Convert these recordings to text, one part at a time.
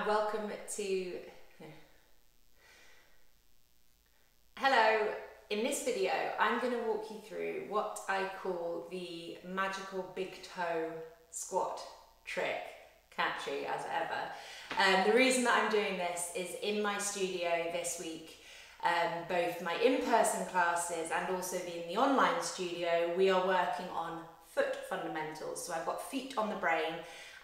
welcome to... Hello, in this video I'm going to walk you through what I call the magical big toe squat trick, catchy as ever. The reason that I'm doing this is in my studio this week, both my in-person classes and also in the online studio, we are working on foot fundamentals. So I've got feet on the brain,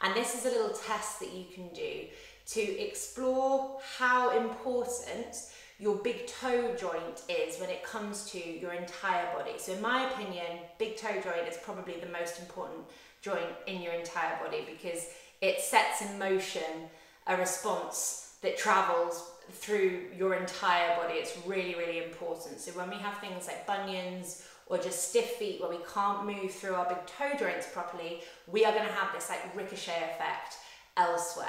and this is a little test that you can do to explore how important your big toe joint is when it comes to your entire body. So in my opinion, big toe joint is probably the most important joint in your entire body because it sets in motion a response that travels through your entire body. It's really, really important. So when we have things like bunions or just stiff feet where we can't move through our big toe joints properly, we are going to have this like ricochet effect elsewhere.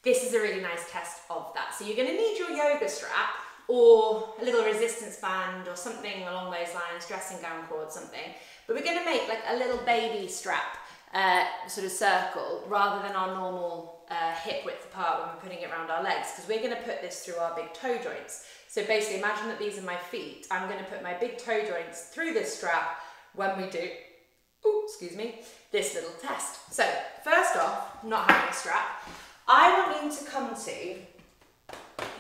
This is a really nice test of that. So you're going to need your yoga strap or a little resistance band or something along those lines, dressing gown cord, something. But we're going to make like a little baby strap sort of circle rather than our normal hip width apart when we're putting it around our legs, because we're going to put this through our big toe joints. So basically imagine that these are my feet. I'm going to put my big toe joints through this strap when we do, this little test. So first off, not having a strap, I want you to come to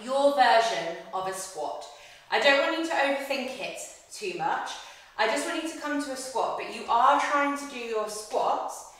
your version of a squat. I don't want you to overthink it too much. I just want you to come to a squat, but you are trying to do your squats,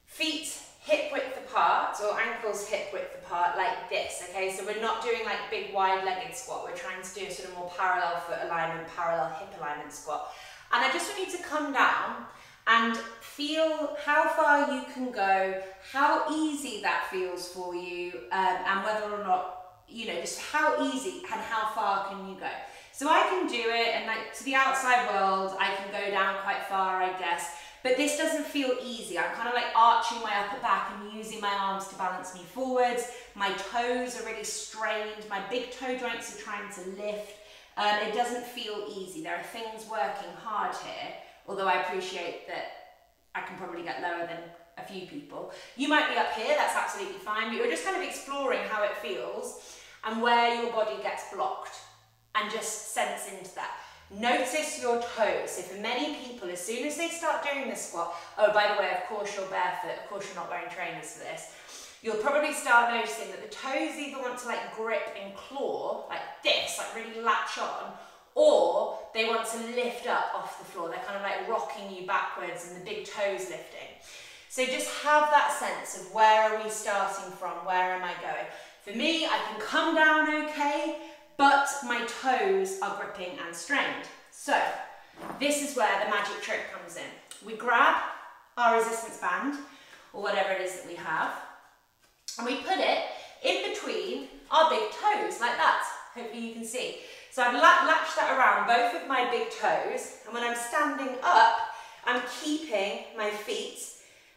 feet hip width apart or ankles hip width apart like this, okay? So we're not doing like big wide-legged squat. We're trying to do a sort of more parallel foot alignment, parallel hip alignment squat. And I just want you to come down and feel how far you can go, how easy that feels for you, and whether or not, you know, just how easy and how far can you go. So I can do it, and like to the outside world, I can go down quite far, I guess, but this doesn't feel easy. I'm kind of like arching my upper back and using my arms to balance me forwards. My toes are really strained. My big toe joints are trying to lift. It doesn't feel easy. There are things working hard here, although I appreciate that I can probably get lower than a few people. You might be up here, that's absolutely fine, but you're just kind of exploring how it feels and where your body gets blocked, and just sense into that. Notice your toes. So for many people, as soon as they start doing this squat, oh, by the way, of course you're barefoot, of course you're not wearing trainers for this, you'll probably start noticing that the toes either want to like grip and claw, like this, like really latch on, or they want to lift up off the floor. They're kind of like rocking you backwards and the big toes lifting. So just have that sense of where are we starting from, where am I going? For me, I can come down okay, but my toes are gripping and strained. So this is where the magic trick comes in. We grab our resistance band, or whatever it is that we have, and we put it in between our big toes, like that. Hopefully you can see. So I've latched that around both of my big toes, and when I'm standing up, I'm keeping my feet,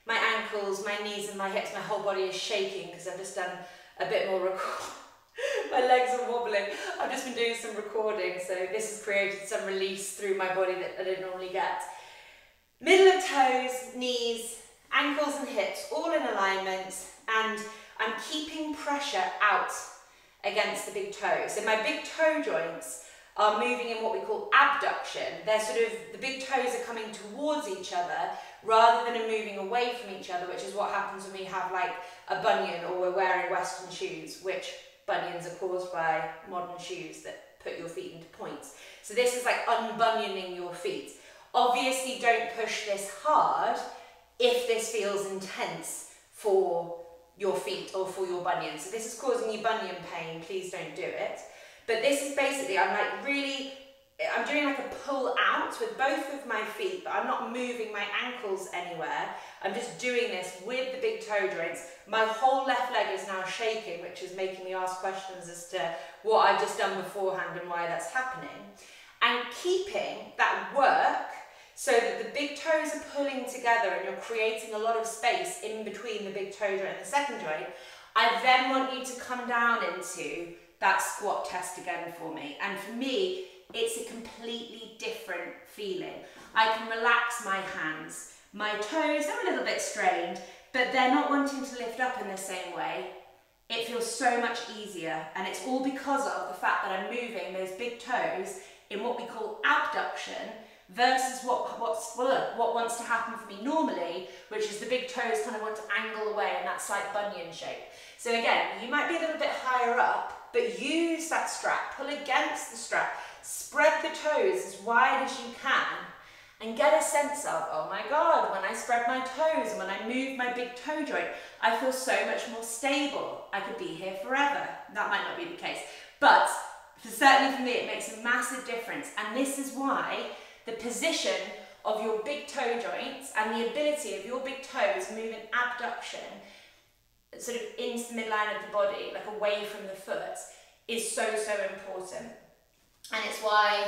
my ankles, my knees and my hips. My whole body is shaking because I've just done a bit more recording. My legs are wobbling. I've just been doing some recording, so this has created some release through my body that I don't normally get. Middle of toes, knees, ankles and hips, all in alignment, and I'm keeping pressure out against the big toes. So my big toe joints are moving in what we call abduction. They're sort of, the big toes are coming towards each other rather than moving away from each other, which is what happens when we have like a bunion or we're wearing Western shoes, which bunions are caused by modern shoes that put your feet into points. So this is like unbunioning your feet. Obviously don't push this hard if this feels intense for your feet or for your bunion. So this is causing you bunion pain, please don't do it. But this is basically, I'm doing like a pull out with both of my feet, but I'm not moving my ankles anywhere. I'm just doing this with the big toe joints. My whole left leg is now shaking, which is making me ask questions as to what I've just done beforehand and why that's happening. And keeping that work so that the big toes are pulling together and you're creating a lot of space in between the big toe joint and the second joint, I then want you to come down into that squat test again for me. And for me, it's a completely different feeling. I can relax my hands. My toes are a little bit strained, but they're not wanting to lift up in the same way. it feels so much easier, and it's all because of the fact that I'm moving those big toes in what we call abduction versus what wants to happen for me normally, which is the big toes kind of want to angle away in that slight bunion shape. So again, you might be a little bit higher up, but use that strap, pull against the strap, spread the toes as wide as you can, and get a sense of, oh my God, when I spread my toes and when I move my big toe joint, I feel so much more stable. I could be here forever. That might not be the case, but certainly for me, it makes a massive difference. And this is why the position of your big toe joints and the ability of your big toes move in abduction, sort of into the midline of the body, like away from the foot, is so, so important. And it's why,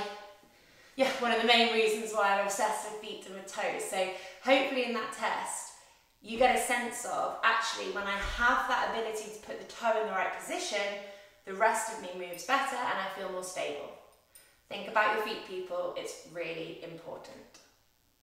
yeah, one of the main reasons why I'm obsessed with feet and with toes. So hopefully in that test, you get a sense of, actually, when I have that ability to put the toe in the right position, the rest of me moves better and I feel more stable. Think about your feet, people. It's really important.